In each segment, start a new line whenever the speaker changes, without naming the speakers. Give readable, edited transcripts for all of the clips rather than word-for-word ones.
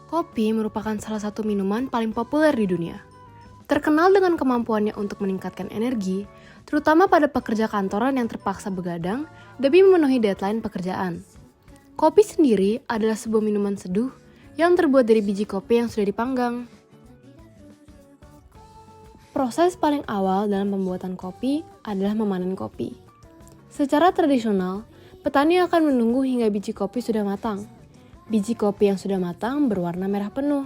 Kopi merupakan salah satu minuman paling populer di dunia. Terkenal dengan kemampuannya untuk meningkatkan energi, terutama pada pekerja kantoran yang terpaksa begadang demi memenuhi deadline pekerjaan. Kopi sendiri adalah sebuah minuman seduh yang terbuat dari biji kopi yang sudah dipanggang. Proses paling awal dalam pembuatan kopi adalah memanen kopi. Secara tradisional, petani akan menunggu hingga biji kopi sudah matang. Biji kopi yang sudah matang berwarna merah penuh.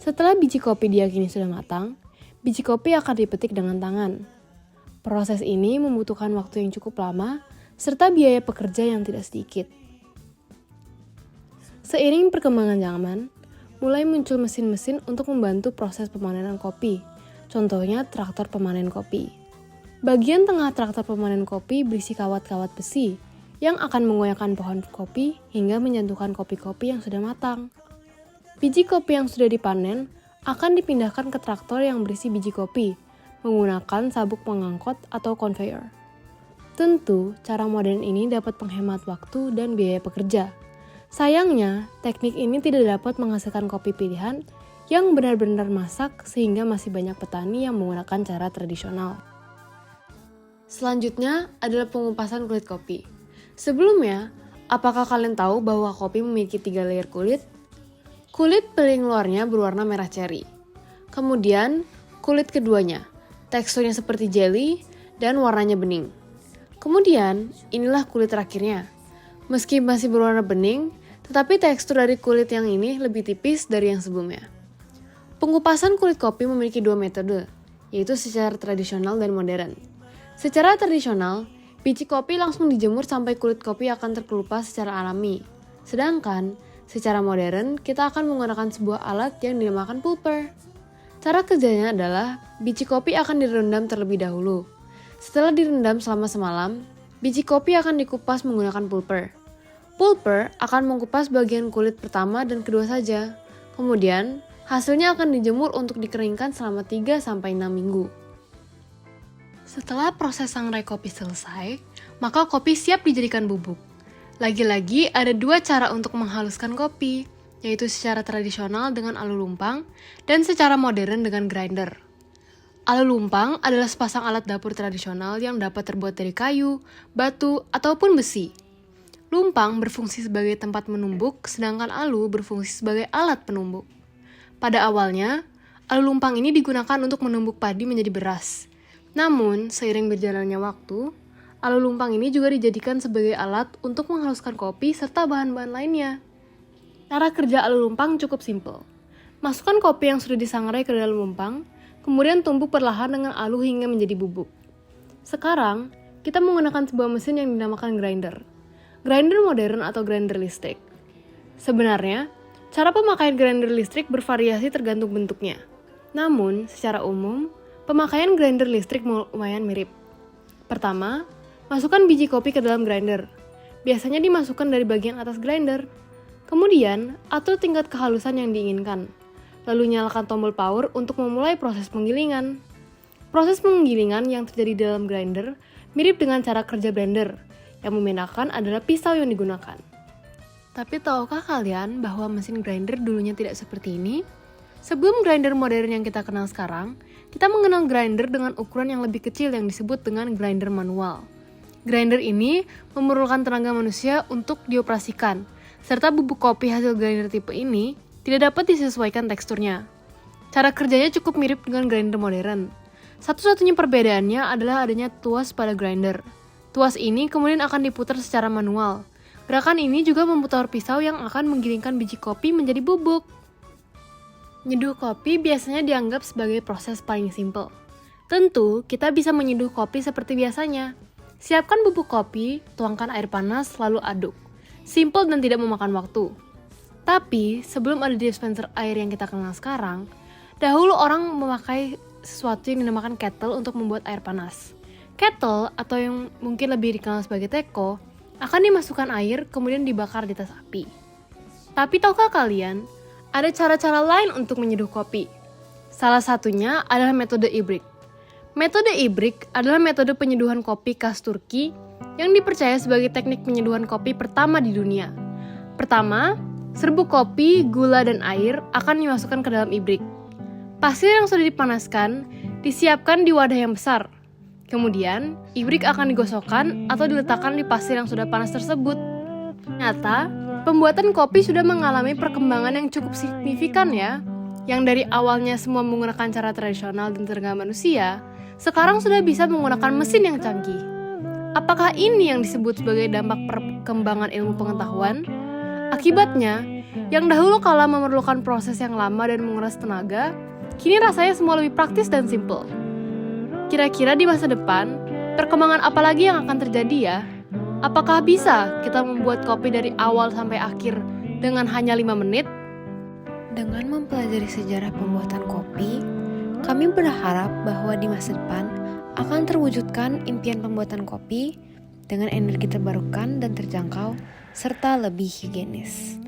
Setelah biji kopi diyakini sudah matang, biji kopi akan dipetik dengan tangan. Proses ini membutuhkan waktu yang cukup lama, serta biaya pekerja yang tidak sedikit. Seiring perkembangan zaman, mulai muncul mesin-mesin untuk membantu proses pemanenan kopi. Contohnya traktor pemanen kopi. Bagian tengah traktor pemanen kopi berisi kawat-kawat besi yang akan mengoyakkan pohon kopi hingga menjatuhkan kopi-kopi yang sudah matang. Biji kopi yang sudah dipanen akan dipindahkan ke traktor yang berisi biji kopi menggunakan sabuk pengangkut atau conveyor. Tentu, cara modern ini dapat menghemat waktu dan biaya pekerja. Sayangnya, teknik ini tidak dapat menghasilkan kopi pilihan yang benar-benar masak sehingga masih banyak petani yang menggunakan cara tradisional. Selanjutnya adalah pengupasan kulit kopi. Sebelumnya, apakah kalian tahu bahwa kopi memiliki 3 layer kulit? Kulit paling luarnya berwarna merah ceri. Kemudian, kulit keduanya, teksturnya seperti jelly dan warnanya bening. Kemudian, inilah kulit terakhirnya. Meski masih berwarna bening, tetapi tekstur dari kulit yang ini lebih tipis dari yang sebelumnya. Pengupasan kulit kopi memiliki 2 metode, yaitu secara tradisional dan modern. Secara tradisional, biji kopi langsung dijemur sampai kulit kopi akan terkelupas secara alami. Sedangkan, secara modern, kita akan menggunakan sebuah alat yang dinamakan pulper. Cara kerjanya adalah, biji kopi akan direndam terlebih dahulu. Setelah direndam selama semalam, biji kopi akan dikupas menggunakan pulper. Pulper akan mengupas bagian kulit pertama dan kedua saja. Kemudian, hasilnya akan dijemur untuk dikeringkan selama 3-6 minggu. Setelah proses sangrai kopi selesai, maka kopi siap dijadikan bubuk. Lagi-lagi ada 2 cara untuk menghaluskan kopi, yaitu secara tradisional dengan alu lumpang dan secara modern dengan grinder. Alu lumpang adalah sepasang alat dapur tradisional yang dapat terbuat dari kayu, batu, ataupun besi. Lumpang berfungsi sebagai tempat menumbuk, sedangkan alu berfungsi sebagai alat penumbuk. Pada awalnya, alu lumpang ini digunakan untuk menumbuk padi menjadi beras. Namun, seiring berjalannya waktu, alu lumpang ini juga dijadikan sebagai alat untuk menghaluskan kopi serta bahan-bahan lainnya. Cara kerja alu lumpang cukup simpel. Masukkan kopi yang sudah disangrai ke dalam lumpang, kemudian tumbuk perlahan dengan alu hingga menjadi bubuk. Sekarang, kita menggunakan sebuah mesin yang dinamakan grinder. Grinder modern atau grinder listrik. Sebenarnya, cara pemakaian grinder listrik bervariasi tergantung bentuknya. Namun, secara umum, pemakaian grinder listrik lumayan mirip. Pertama, masukkan biji kopi ke dalam grinder. Biasanya dimasukkan dari bagian atas grinder. Kemudian, atur tingkat kehalusan yang diinginkan. Lalu nyalakan tombol power untuk memulai proses penggilingan. Proses penggilingan yang terjadi dalam grinder mirip dengan cara kerja blender. Yang membedakan adalah pisau yang digunakan. Tapi tahukah kalian bahwa mesin grinder dulunya tidak seperti ini? Sebelum grinder modern yang kita kenal sekarang, kita mengenal grinder dengan ukuran yang lebih kecil yang disebut dengan grinder manual. Grinder ini memerlukan tenaga manusia untuk dioperasikan, serta bubuk kopi hasil grinder tipe ini tidak dapat disesuaikan teksturnya. Cara kerjanya cukup mirip dengan grinder modern. Satu-satunya perbedaannya adalah adanya tuas pada grinder. Tuas ini kemudian akan diputar secara manual. Gerakan ini juga memutar pisau yang akan menggiringkan biji kopi menjadi bubuk. Nyeduh kopi biasanya dianggap sebagai proses paling simpel. Tentu, kita bisa menyeduh kopi seperti biasanya. Siapkan bubuk kopi, tuangkan air panas, lalu aduk. Simpel dan tidak memakan waktu. Tapi, sebelum ada dispenser air yang kita kenal sekarang, dahulu orang memakai sesuatu yang dinamakan kettle untuk membuat air panas. Kettle, atau yang mungkin lebih dikenal sebagai teko, akan dimasukkan air kemudian dibakar di atas api. Tapi tahukah kalian, ada cara-cara lain untuk menyeduh kopi. Salah satunya adalah metode hybrid. Metode ibrik adalah metode penyeduhan kopi khas Turki yang dipercaya sebagai teknik penyeduhan kopi pertama di dunia. Pertama, serbuk kopi, gula, dan air akan dimasukkan ke dalam ibrik. Pasir yang sudah dipanaskan disiapkan di wadah yang besar. Kemudian, ibrik akan digosokkan atau diletakkan di pasir yang sudah panas tersebut. Ternyata, pembuatan kopi sudah mengalami perkembangan yang cukup signifikan ya. Yang dari awalnya semua menggunakan cara tradisional dan tenaga manusia, sekarang sudah bisa menggunakan mesin yang canggih. Apakah ini yang disebut sebagai dampak perkembangan ilmu pengetahuan? Akibatnya, yang dahulu kala memerlukan proses yang lama dan menguras tenaga, kini rasanya semua lebih praktis dan simpel. Kira-kira di masa depan, perkembangan apa lagi yang akan terjadi ya? Apakah bisa kita membuat kopi dari awal sampai akhir dengan hanya 5 menit?
Dengan mempelajari sejarah pembuatan kopi, kami berharap bahwa di masa depan akan terwujudkan impian pembuatan kopi dengan energi terbarukan dan terjangkau, serta lebih higienis.